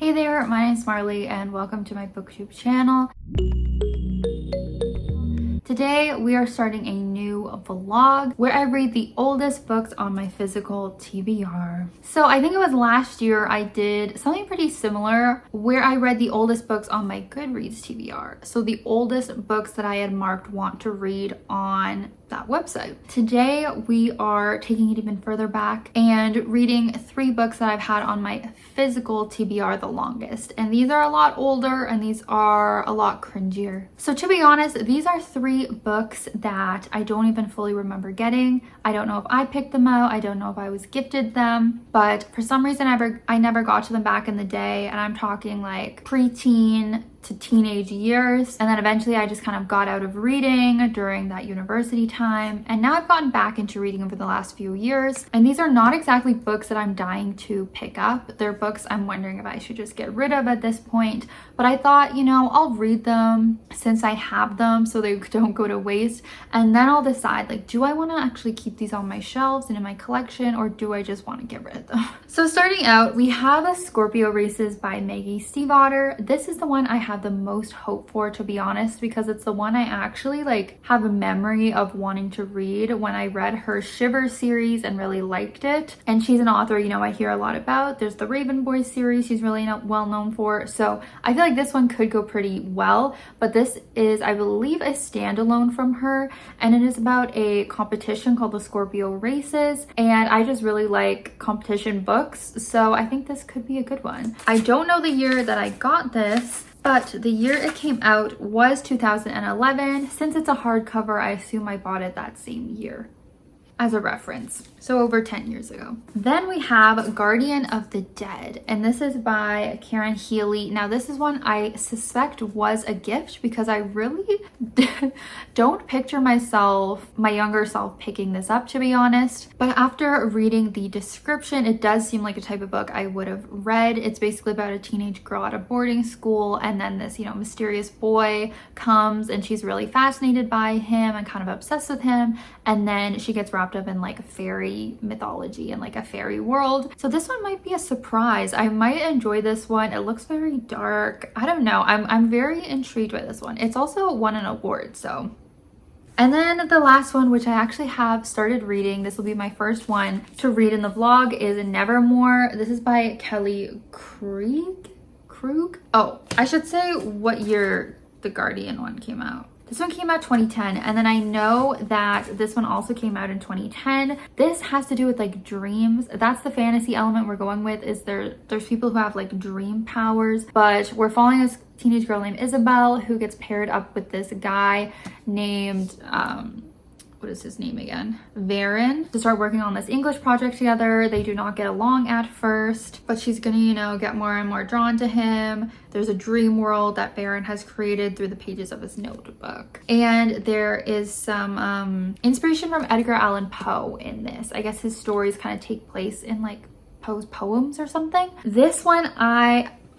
Hey there, my name's Marley and welcome to my booktube channel. Today we are starting a new vlog where I read the oldest books on my physical TBR. So I think it was last year I did something pretty similar where I read the oldest books on my Goodreads TBR. So the oldest books that I had marked want to read on that website. Today we are taking it even further back and reading 3 books that I've had on my physical TBR the longest. And these are a lot older and these are a lot cringier. So to be honest, these are 3 books that I don't even fully remember getting. I don't know if I picked them out. I don't know if I was gifted them, but for some reason I never got to them back in the day. And I'm talking like preteen to teenage years, and then eventually I just kind of got out of reading during that university time, and now I've gotten back into reading over the last few years. And these are not exactly books that I'm dying to pick up. They're books I'm wondering if I should just get rid of at this point, but I thought, you know, I'll read them since I have them so they don't go to waste, and then I'll decide, like, do I want to actually keep these on my shelves and in my collection, or do I just want to get rid of them? So starting out, we have a Scorpio Races by Maggie Stiefvater. This is the one I have the most hope for, to be honest, because it's the one I actually like have a memory of wanting to read when I read her Shiver series and really liked it. And she's an author, you know, I hear a lot about. There's the Raven Boys series she's really well known for, so I feel like this one could go pretty well. But this is, I believe, a standalone from her, and it is about a competition called the Scorpio Races, and I just really like competition books, so I think this could be a good one. I don't know the year that I got this, but the year it came out was 2011. Since it's a hardcover, I assume I bought it that same year as a reference, so over 10 years ago. Then we have Guardian of the Dead, and this is by Karen Healey. Now this is one I suspect was a gift because I really don't picture myself, my younger self, picking this up, to be honest. But after reading the description, it does seem like a type of book I would have read. It's basically about a teenage girl at a boarding school, and then this, you know, mysterious boy comes and she's really fascinated by him and kind of obsessed with him, and then she gets wrapped up in like a fairy mythology and like a fairy world. So this one might be a surprise. I might enjoy this one. It looks very dark. I don't know. I'm very intrigued by this one. It's also won an award, so. And then the last one, which I actually have started reading, this will be my first one to read in the vlog, is Nevermore. This is by Creagh. Oh, I should say what year the Guardian one came out. This one came out 2010, and then I know that this one also came out in 2010. This has to do with like dreams. That's the fantasy element we're going with, is there's people who have like dream powers, but we're following this teenage girl named Isabel who gets paired up with this guy named, what is his name again? Varen, to start working on this English project together. They do not get along at first, but she's gonna, you know, get more and more drawn to him. There's a dream world that Varen has created through the pages of his notebook. And there is some inspiration from Edgar Allan Poe in this. I guess his stories kind of take place in like Poe's poems or something. This one,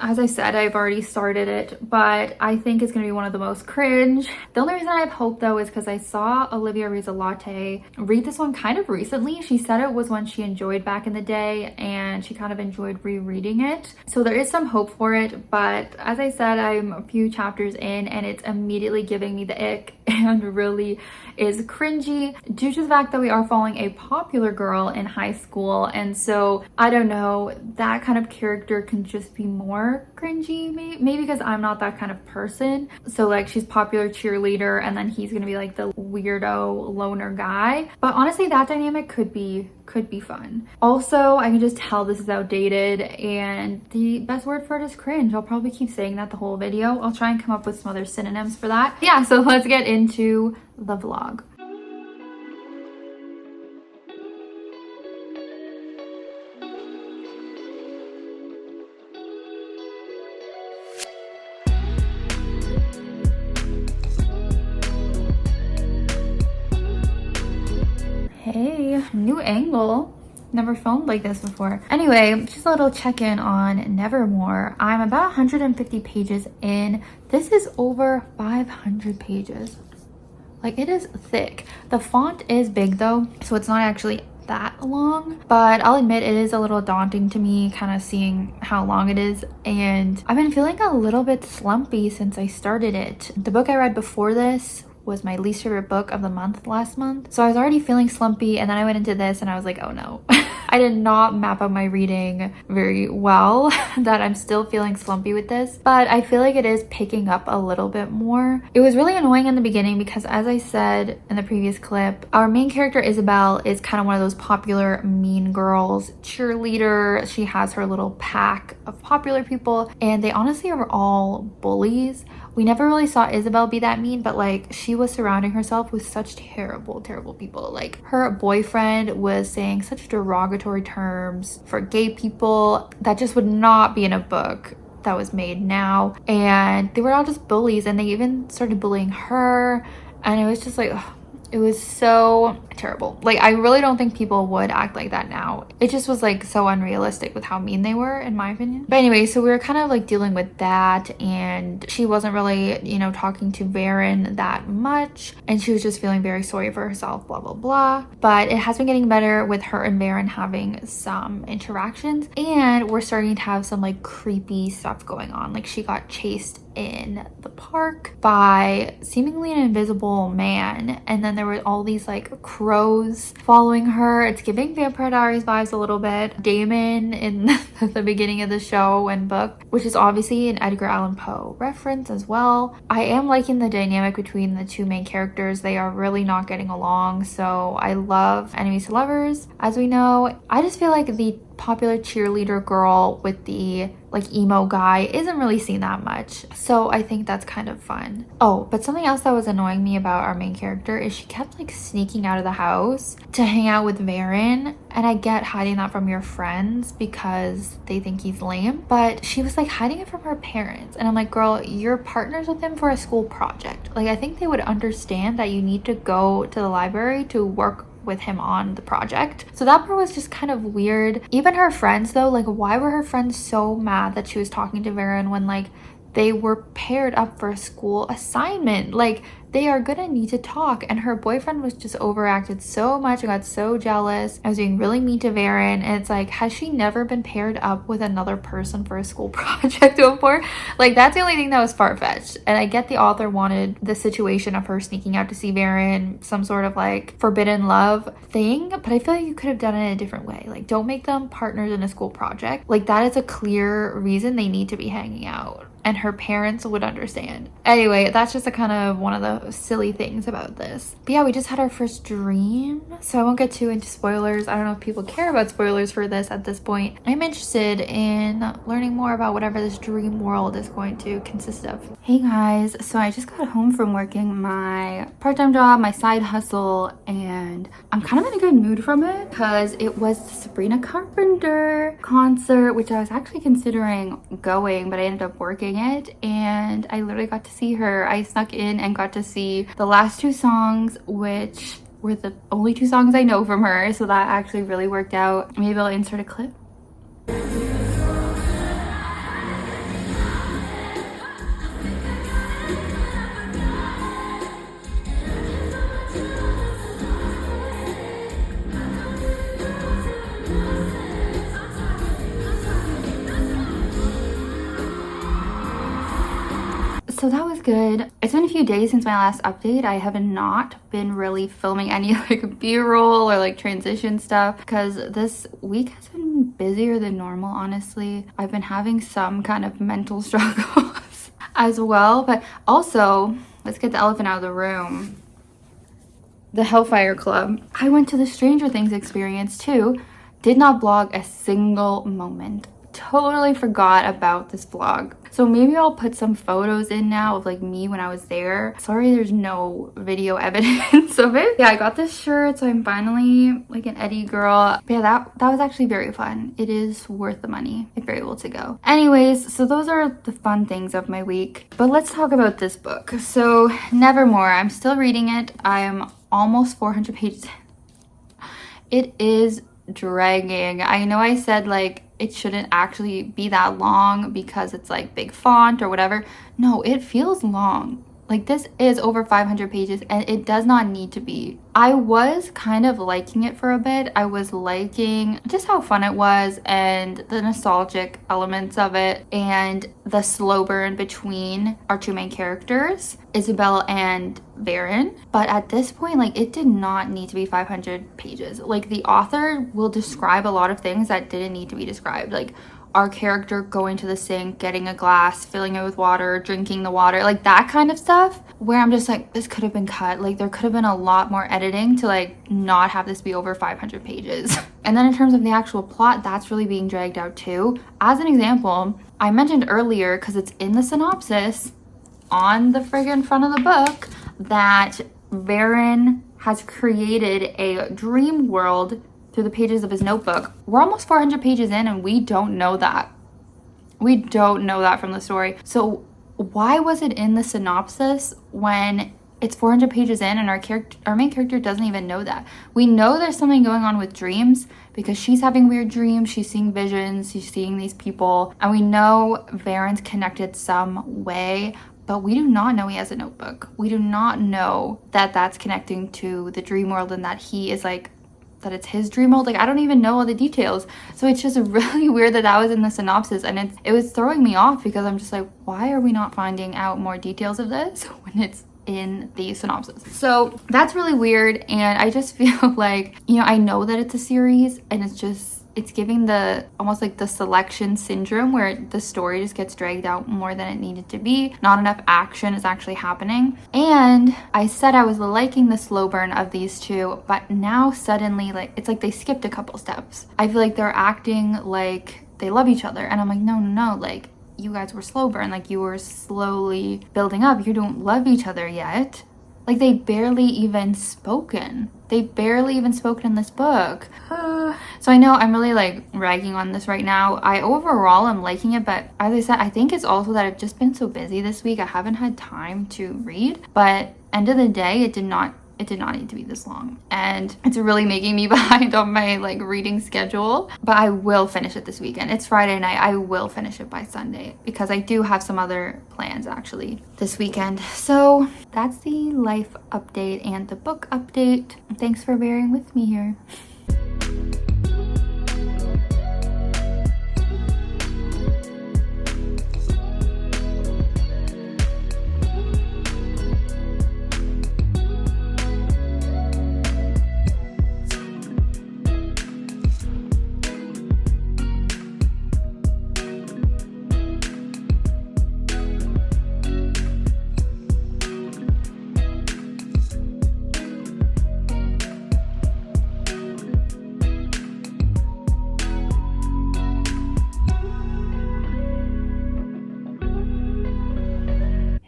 as I said, I've already started it, but I think it's going to be one of the most cringe. The only reason I have hope though is because I saw Olivia Rizzalotte read this one kind of recently. She said it was one she enjoyed back in the day and she kind of enjoyed rereading it. So there is some hope for it, but as I said, I'm a few chapters in and it's immediately giving me the ick and really is cringy due to the fact that we are following a popular girl in high school. And so I don't know, that kind of character can just be more cringy, maybe because I'm not that kind of person. So like she's popular cheerleader and then he's gonna be like the weirdo loner guy, but honestly that dynamic could be fun. Also, I can just tell this is outdated and the best word for it is cringe. I'll probably keep saying that the whole video. I'll try and come up with some other synonyms for that. Yeah, so let's get into the vlog. Hey, new angle. Never filmed like this before. Anyway, just a little check-in on Nevermore. I'm about 150 pages in. This is over 500 pages. Like, it is thick. The font is big though, so it's not actually that long, but I'll admit it is a little daunting to me kind of seeing how long it is, and I've been feeling a little bit slumpy since I started it. The book I read before this was my least favorite book of the month last month, so I was already feeling slumpy, and then I went into this and I was like, oh no. I did not map out my reading very well that I'm still feeling slumpy with this, but I feel like it is picking up a little bit more. It was really annoying in the beginning because, as I said in the previous clip, our main character Isabel is kind of one of those popular mean girls, cheerleader. She has her little pack of popular people, and they honestly are all bullies. We never really saw Isabel be that mean, but like she was surrounding herself with such terrible people. Like her boyfriend was saying such derogatory terms for gay people that just would not be in a book that was made now. And they were all just bullies, and they even started bullying her. And it was just like, ugh, it was so terrible. Like, I really don't think people would act like that now. It just was like so unrealistic with how mean they were, in my opinion. But anyway, so we were kind of like dealing with that, and she wasn't really, you know, talking to Varen that much, and she was just feeling very sorry for herself, blah blah blah. But it has been getting better with her and Varen having some interactions, and we're starting to have some like creepy stuff going on. Like, she got chased in the park by seemingly an invisible man, and then there were all these like crows following her. It's giving Vampire Diaries vibes a little bit. Damon in the beginning of the show and book, which is obviously an Edgar Allan Poe reference as well. I am liking the dynamic between the two main characters. They are really not getting along, so I love enemies to lovers, as we know. I just feel like the popular cheerleader girl with the like emo guy isn't really seen that much, so I think that's kind of fun. Oh, but something else that was annoying me about our main character is she kept like sneaking out of the house to hang out with Varen, and I get hiding that from your friends because they think he's lame, but she was like hiding it from her parents, and I'm like, girl, you're partners with him for a school project. Like, I think they would understand that you need to go to the library to work with him on the project. So that part was just kind of weird. Even her friends though, like, why were her friends so mad that she was talking to Varen when like they were paired up for a school assignment? Like, they are gonna need to talk, and her boyfriend was just overacted so much. I got so jealous. I was being really mean to Varen, and it's like, has she never been paired up with another person for a school project before? Like, that's the only thing that was far-fetched. And I get the author wanted the situation of her sneaking out to see Varen, some sort of like forbidden love thing, but I feel like you could have done it a different way. Like, don't make them partners in a school project. Like, that is a clear reason they need to be hanging out, and her parents would understand. Anyway, that's just a kind of one of the silly things about this. But yeah, we just had our first dream, so I won't get too into spoilers. I don't know if people care about spoilers for this at this point. I'm interested in learning more about whatever this dream world is going to consist of. Hey guys, so I just got home from working my part-time job, my side hustle, and I'm kind of in a good mood from it because it was the Sabrina Carpenter concert, which I was actually considering going, but I ended up working it, and I literally got to see her. I snuck in and got to see the last two songs, which were the only two songs I know from her, so that actually really worked out. Maybe I'll insert a clip. So that was good. It's been a few days since my last update. I have not been really filming any like b-roll or like transition stuff because this week has been busier than normal, honestly. I've been having some kind of mental struggles as well, but also, let's get the elephant out of the room. The Hellfire Club. I went to the Stranger Things experience too. Did not blog a single moment. Totally forgot about this vlog. So maybe I'll put some photos in now of like me when I was there. Sorry there's no video evidence of it. Yeah, I got this shirt, so I'm finally like an Eddie girl. But yeah, that was actually very fun. It is worth the money if you're able to go. Anyways, so those are the fun things of my week. But let's talk about this book. So Nevermore, I'm still reading it. I am almost 400 pages. It is dragging. I know I said like it shouldn't actually be that long because it's like big font or whatever. No, it feels long. Like, this is over 500 pages and it does not need to be. I was kind of liking it for a bit. I was liking just how fun it was and the nostalgic elements of it and the slow burn between our two main characters, Isabel and Varen. But at this point, like, it did not need to be 500 pages. Like, the author will describe a lot of things that didn't need to be described. Like, our character going to the sink, getting a glass, filling it with water, drinking the water, like that kind of stuff, where I'm just like, this could have been cut. Like, there could have been a lot more editing to like not have this be over 500 pages. And then in terms of the actual plot, that's really being dragged out too. As an example, I mentioned earlier, because it's in the synopsis on the friggin' front of the book, that Varen has created a dream world through the pages of his notebook. We're almost 400 pages in and we don't know that. We don't know that from the story. So why was it in the synopsis when it's 400 pages in and our main character doesn't even know that? We know there's something going on with dreams because she's having weird dreams, she's seeing visions, she's seeing these people, and we know Varen's connected some way, but we do not know he has a notebook. We do not know that that's connecting to the dream world and that he is like, that it's his dream world. Like, I don't even know all the details. So it's just really weird that that was in the synopsis, and it was throwing me off because I'm just like, why are we not finding out more details of this when it's in the synopsis? So that's really weird, and I just feel like, you know, I know that it's a series and it's giving the almost like the selection syndrome where the story just gets dragged out more than it needed to be. Not enough action is actually happening. And I said I was liking the slow burn of these two, but now suddenly, like, it's like they skipped a couple steps. I feel like they're acting like they love each other, and I'm like, no, like, you guys were slow burn, like you were slowly building up. You don't love each other yet. Like, they barely even spoken. They barely even spoken in this book. So I know I'm really like ragging on this right now. I overall am liking it, but as I said, I think it's also that I've just been so busy this week. I haven't had time to read, but end of the day, it did not need to be this long, and it's really making me behind on my like reading schedule. But I will finish it this weekend. It's Friday night. I will finish it by Sunday because I do have some other plans actually this weekend. So that's the life update and the book update. Thanks for bearing with me here.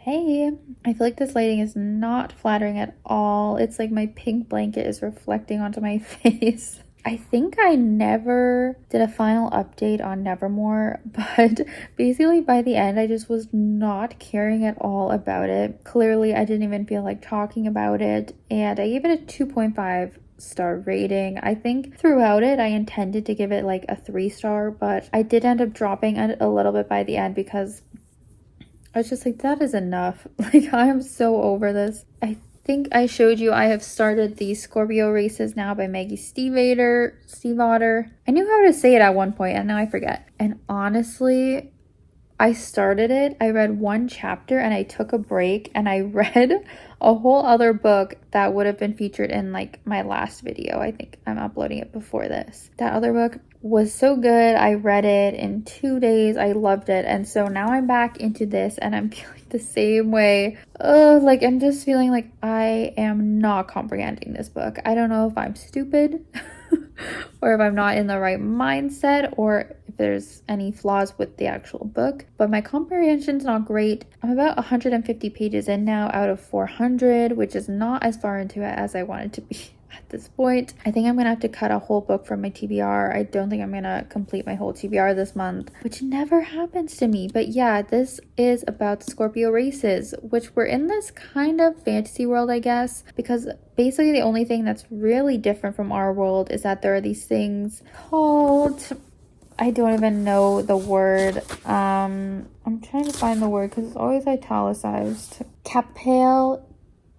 Hey, I feel like this lighting is not flattering at all. It's like my pink blanket is reflecting onto my face. I think I never did a final update on Nevermore, but basically by the end, I just was not caring at all about it. Clearly, I didn't even feel like talking about it, and I gave it a 2.5-star rating. I think throughout it, I intended to give it like a 3-star, but I did end up dropping it a little bit by the end because I was just like, that is enough. Like, I am so over this. I think I showed you I have started the Scorpio Races now by Maggie Stiefvater. I knew how to say it at one point and now I forget. And honestly, I started it, I read one chapter and I took a break and I read a whole other book that would have been featured in like my last video. I think I'm uploading it before this. That other book was so good. I read it in 2 days. I loved it. And so now I'm back into this and I'm feeling the same way. Like, I'm just feeling like I am not comprehending this book. I don't know if I'm stupid or if I'm not in the right mindset or if there's any flaws with the actual book, but my comprehension's not great. I'm about 150 pages in now out of 400, which is not as far into it as I wanted to be at this point. I think I'm gonna have to cut a whole book from my TBR. I don't think I'm gonna complete my whole TBR this month, which never happens to me. But yeah, this is about the Scorpio races, which we're in this kind of fantasy world, I guess, because basically the only thing that's really different from our world is that there are these things called, I don't even know the word. I'm trying to find the word because it's always italicized. Capel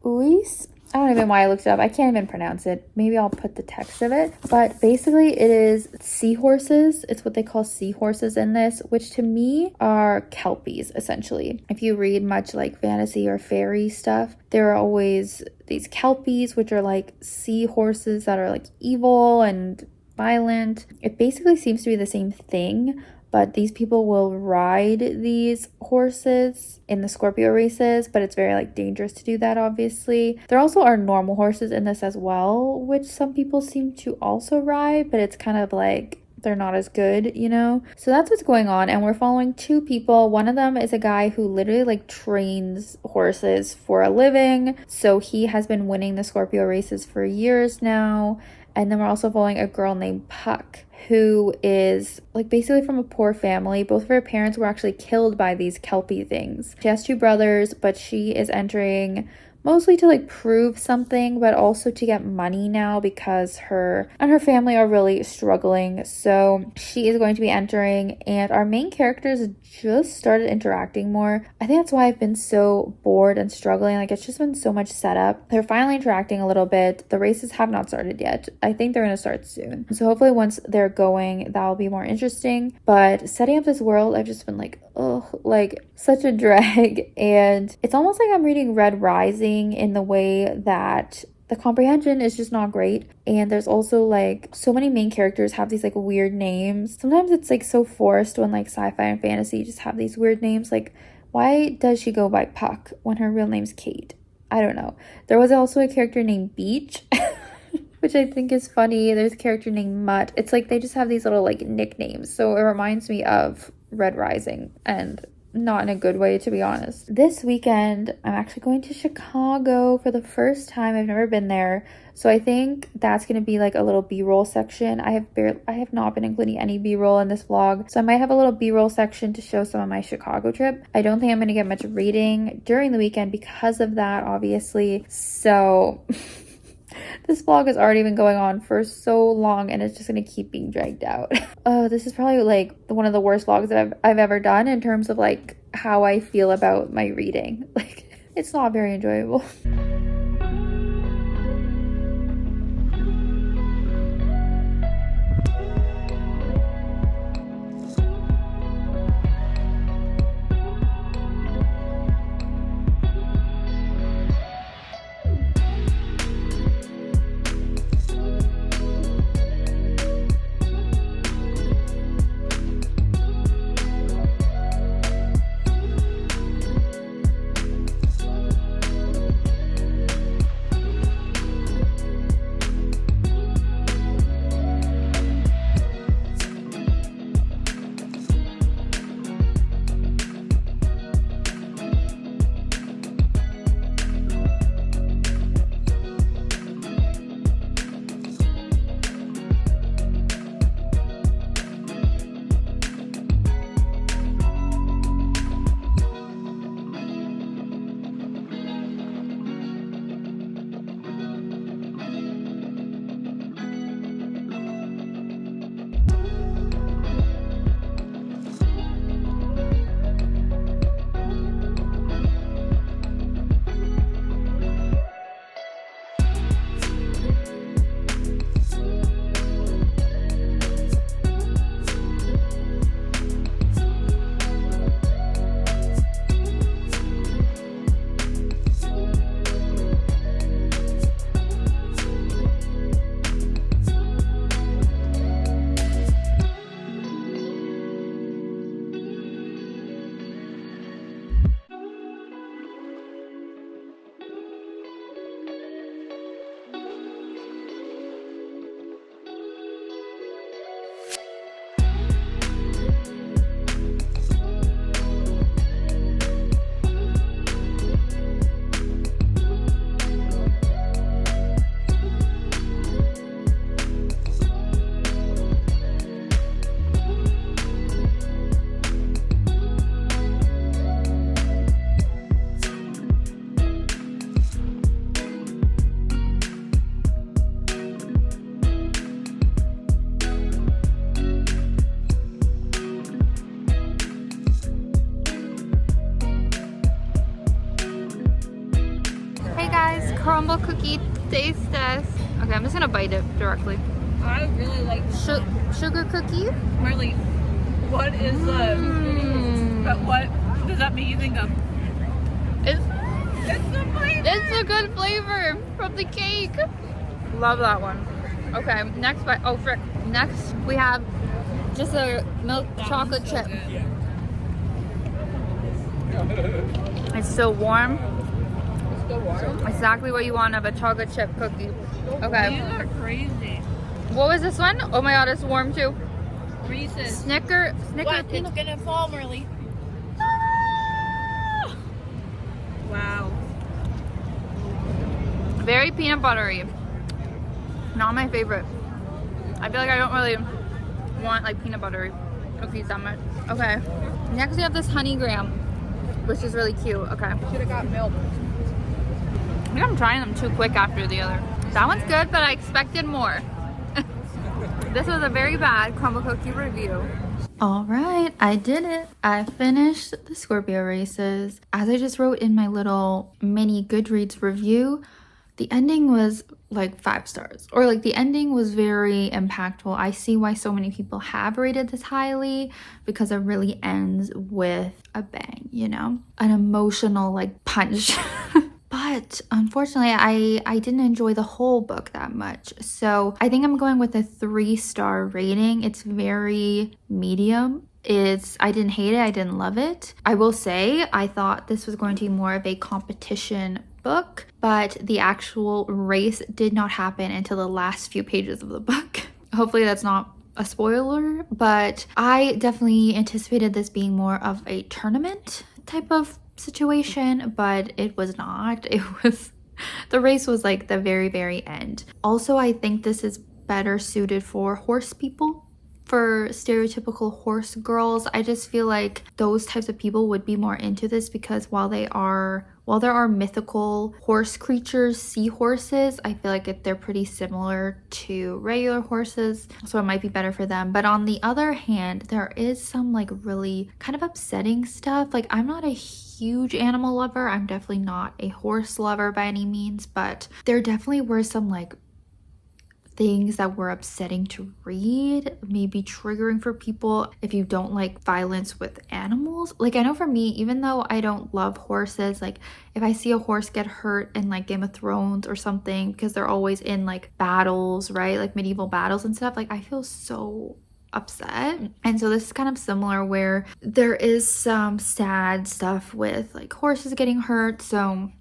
Uis. I don't even know why I looked it up. I can't even pronounce it. Maybe I'll put the text of it. But basically it is seahorses. It's what they call seahorses in this, which to me are kelpies, essentially. If you read much like fantasy or fairy stuff, there are always these kelpies, which are like seahorses that are like evil and violent. It basically seems to be the same thing, but these people will ride these horses in the Scorpio races, but it's very like dangerous to do that, obviously. There also are normal horses in this as well, which some people seem to also ride, but it's kind of like they're not as good, you know? So that's what's going on, and we're following two people. One of them is a guy who literally like trains horses for a living, so he has been winning the Scorpio races for years now. And then we're also following a girl named Puck, who is like basically from a poor family. Both of her parents were actually killed by these kelpie things. She has two brothers, but she is entering mostly to like prove something, but also to get money now because her and her family are really struggling. So she is going to be entering, and our main characters just started interacting more. I think that's why I've been so bored and struggling. Like, it's just been so much setup. They're finally interacting a little bit. The races have not started yet. I think they're going to start soon. So hopefully once they're going, that'll be more interesting. But setting up this world, I've just been like, oh, like such a drag. And it's almost like I'm reading Red Rising in the way that the comprehension is just not great. And there's also like so many main characters have these like weird names. Sometimes it's like so forced when like sci-fi and fantasy just have these weird names. Like, why does she go by Puck when her real name's Kate? I don't know. There was also a character named Beach which I think is funny. There's a character named Mutt. It's like they just have these little like nicknames, so it reminds me of Red Rising, and not in a good way, to be honest. This weekend, I'm actually going to Chicago for the first time. I've never been there. So I think that's going to be like a little B-roll section. I have not been including any B-roll in this vlog. So I might have a little B-roll section to show some of my Chicago trip. I don't think I'm going to get much reading during the weekend because of that, obviously. So this vlog has already been going on for so long, and it's just gonna keep being dragged out. Oh, this is probably like one of the worst vlogs that I've ever done in terms of like how I feel about my reading. Like, it's not very enjoyable. crumble cookie taste test. Okay, I'm just gonna bite it directly. I really like this one. Sugar cookie? Marley, what is but what does that make you think of? It's the flavor. It's a good flavor from the cake. Love that one. Okay, next bite. Oh, frick. Next, we have just a milk chocolate chip. It's still warm. Exactly what you want of a chocolate chip cookie. Okay. These are crazy. What was this one? Oh my god, it's warm too. Reese's. Snicker What? peanut. It's gonna fall, Marley. Wow. Very peanut buttery. Not my favorite. I feel like I don't really want like peanut buttery cookies that much. Okay. Next we have this honey graham, which is really cute. Okay. Should have got milk. I think I'm trying them too quick after the other. That one's good, but I expected more. This was a very bad crumble cookie review. All right, I did it. I finished the Scorpio races. As I just wrote in my little mini Goodreads review, the ending was like 5 stars, or like the ending was very impactful. I see why so many people have rated this highly, because it really ends with a bang, you know, an emotional like punch. But unfortunately, I didn't enjoy the whole book that much. So I think I'm going with a 3-star rating. It's very medium. I didn't hate it. I didn't love it. I will say I thought this was going to be more of a competition book, but the actual race did not happen until the last few pages of the book. Hopefully that's not a spoiler, but I definitely anticipated this being more of a tournament type of situation, but it was not. The race was like the very, very end. Also, I think this is better suited for horse people, for stereotypical horse girls. I just feel like those types of people would be more into this, because while there are mythical horse creatures, seahorses, I feel like they're pretty similar to regular horses, so it might be better for them. But on the other hand, there is some like really kind of upsetting stuff. Like, I'm not a huge animal lover. I'm definitely not a horse lover by any means, but there definitely were some like things that were upsetting to read, maybe triggering for people if you don't like violence with animals. Like, I know for me, even though I don't love horses, like if I see a horse get hurt in like Game of Thrones or something, because they're always in like battles, right? Like medieval battles and stuff, like I feel so upset. And so this is kind of similar, where there is some sad stuff with like horses getting hurt, so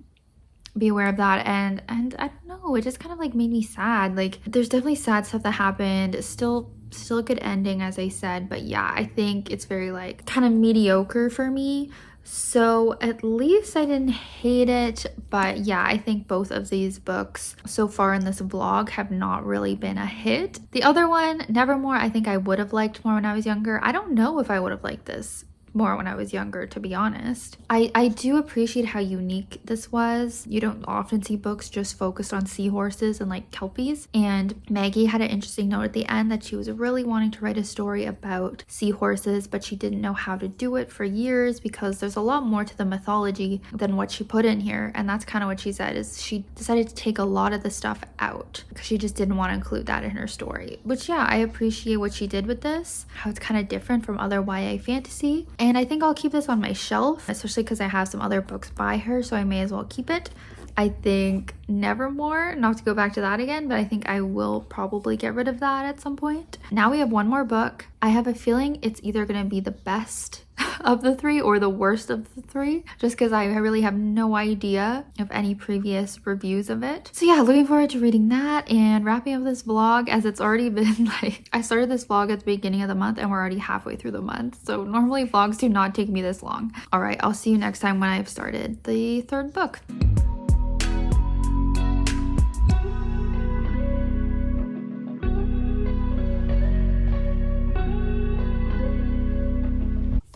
be aware of that. And I don't know, it just kind of like made me sad. Like, there's definitely sad stuff that happened. Still a good ending, as I said, but yeah, I think it's very like kind of mediocre for me. So at least I didn't hate it. But yeah, I think both of these books so far in this vlog have not really been a hit. The other one, Nevermore, I think I would have liked more when I was younger. I don't know if I would have liked this more when I was younger, to be honest. I do appreciate how unique this was. You don't often see books just focused on seahorses and like kelpies, and Maggie had an interesting note at the end that she was really wanting to write a story about seahorses, but she didn't know how to do it for years because there's a lot more to the mythology than what she put in here. And that's kind of what she said, is she decided to take a lot of the stuff out because she just didn't want to include that in her story. Which, yeah, I appreciate what she did with this, how it's kind of different from other YA fantasy. And I think I'll keep this on my shelf, especially because I have some other books by her, so I may as well keep it. I think Nevermore, not to go back to that again, but I think I will probably get rid of that at some point. Now we have one more book. I have a feeling it's either going to be the best of the 3 or the worst of the 3, just because I really have no idea of any previous reviews of it. So yeah, looking forward to reading that and wrapping up this vlog, as it's already been like, I started this vlog at the beginning of the month and we're already halfway through the month, so normally vlogs do not take me this long. All right, I'll see you next time when I've started the 3rd book.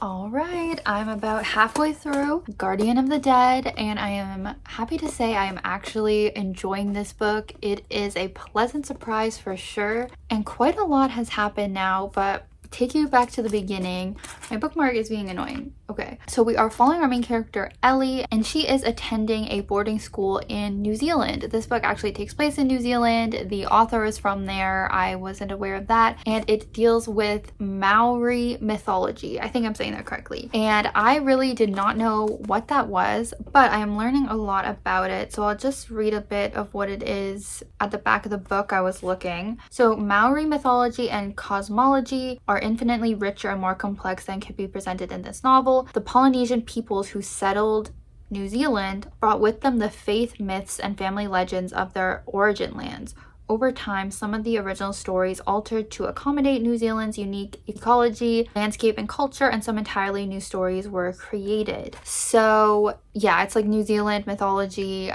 All right, I'm about halfway through Guardian of the Dead, and I am happy to say I am actually enjoying this book. It is a pleasant surprise for sure, and quite a lot has happened now, but take you back to the beginning. My bookmark is being annoying. Okay, so we are following our main character Ellie, and she is attending a boarding school in New Zealand. This book actually takes place in New Zealand. The author is from there. I wasn't aware of that. And it deals with Maori mythology. I think I'm saying that correctly. And I really did not know what that was, but I am learning a lot about it. So I'll just read a bit of what it is at the back of the book I was looking. So Maori mythology and cosmology are infinitely richer and more complex than could be presented in this novel. The Polynesian peoples who settled New Zealand brought with them the faith, myths, and family legends of their origin lands. Over time, some of the original stories altered to accommodate New Zealand's unique ecology, landscape, and culture, and some entirely new stories were created. So yeah, it's like New Zealand mythology,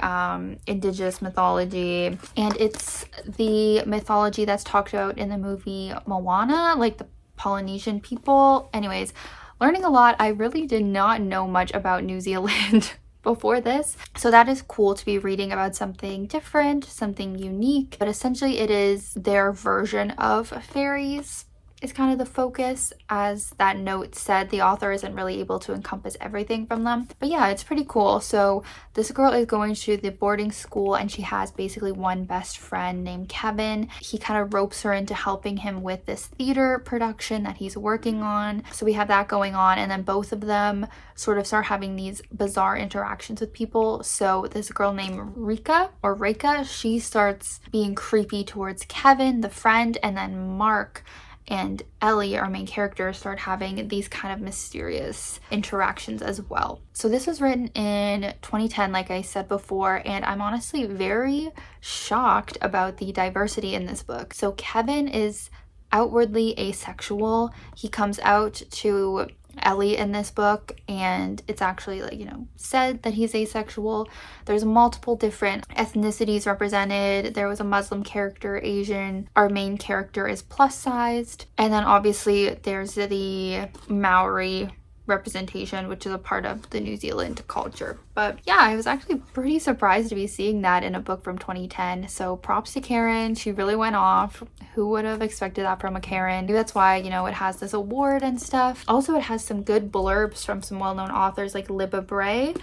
indigenous mythology, and it's the mythology that's talked about in the movie Moana, like the Polynesian people. Anyways, learning a lot. I really did not know much about New Zealand before this, so that is cool to be reading about something different, something unique. But essentially it is their version of fairies is kind of the focus. As that note said, the author isn't really able to encompass everything from them, but yeah, it's pretty cool. So this girl is going to the boarding school, and she has basically one best friend named Kevin. He kind of ropes her into helping him with this theater production that he's working on. So we have that going on, and then both of them sort of start having these bizarre interactions with people. So this girl named Reka, she starts being creepy towards Kevin, the friend, and then Mark and Ellie, our main character, start having these kind of mysterious interactions as well. So this was written in 2010, like I said before, and I'm honestly very shocked about the diversity in this book. So Kevin is outwardly asexual. He comes out to Ellie in this book, and it's actually, like, you know, said that he's asexual. There's multiple different ethnicities represented. There was a Muslim character, Asian. Our main character is plus sized, and then obviously there's the Maori representation, which is a part of the New Zealand culture. But yeah, I was actually pretty surprised to be seeing that in a book from 2010. So props to Karen. She really went off. Who would have expected that from a Karen? Maybe that's why, you know, it has this award and stuff. Also, it has some good blurbs from some well-known authors like Libba Bray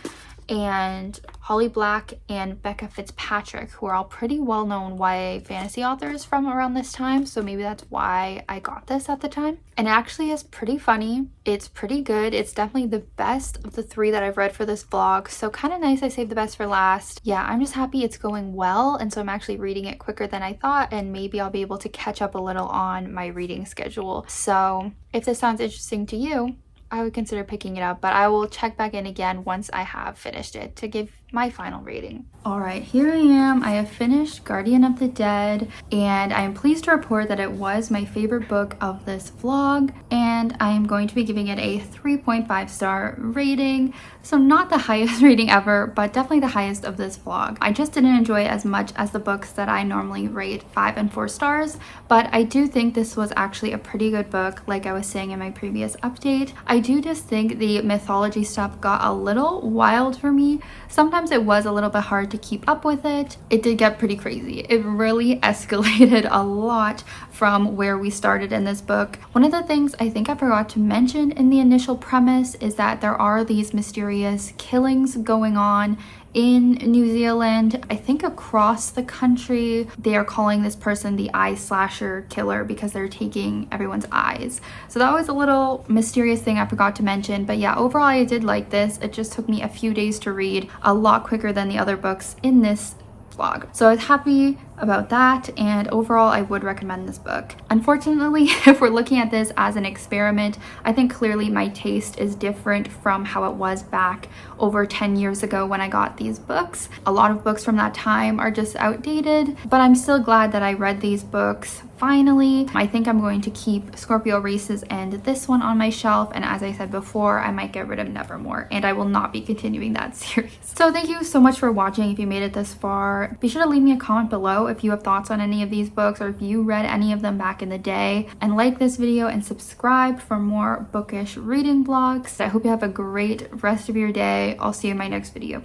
and Holly Black and Becca Fitzpatrick, who are all pretty well-known YA fantasy authors from around this time. So maybe that's why I got this at the time. And it actually is pretty funny. It's pretty good. It's definitely the best of the 3 that I've read for this vlog. So kind of nice I saved the best for last. Yeah, I'm just happy it's going well. And so I'm actually reading it quicker than I thought. And maybe I'll be able to catch up a little on my reading schedule. So if this sounds interesting to you, I would consider picking it up, but I will check back in again once I have finished it to give my final rating. All right, here I am. I have finished Guardian of the Dead, and I am pleased to report that it was my favorite book of this vlog, and I am going to be giving it a 3.5 star rating. So not the highest rating ever, but definitely the highest of this vlog. I just didn't enjoy it as much as the books that I normally rate 5 and 4 stars, but I do think this was actually a pretty good book, like I was saying in my previous update. I do just think the mythology stuff got a little wild for me. Sometimes it was a little bit hard to keep up with it. It did get pretty crazy. It really escalated a lot from where we started in this book. One of the things I think I forgot to mention in the initial premise is that there are these mysterious killings going on in New Zealand. I think across the country they are calling this person the eye slasher killer because they're taking everyone's eyes. So that was a little mysterious thing I forgot to mention. But yeah, overall I did like this. It just took me a few days to read, a lot quicker than the other books in this vlog. So I was happy about that, and overall I would recommend this book. Unfortunately, if we're looking at this as an experiment, I think clearly my taste is different from how it was back over 10 years ago when I got these books. A lot of books from that time are just outdated, but I'm still glad that I read these books finally. I think I'm going to keep Scorpio Races and this one on my shelf, and as I said before, I might get rid of Nevermore, and I will not be continuing that series. So thank you so much for watching. If you made it this far, be sure to leave me a comment below if you have thoughts on any of these books or if you read any of them back in the day, and like this video and subscribe for more bookish reading vlogs. I hope you have a great rest of your day. I'll see you in my next video.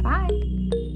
Bye!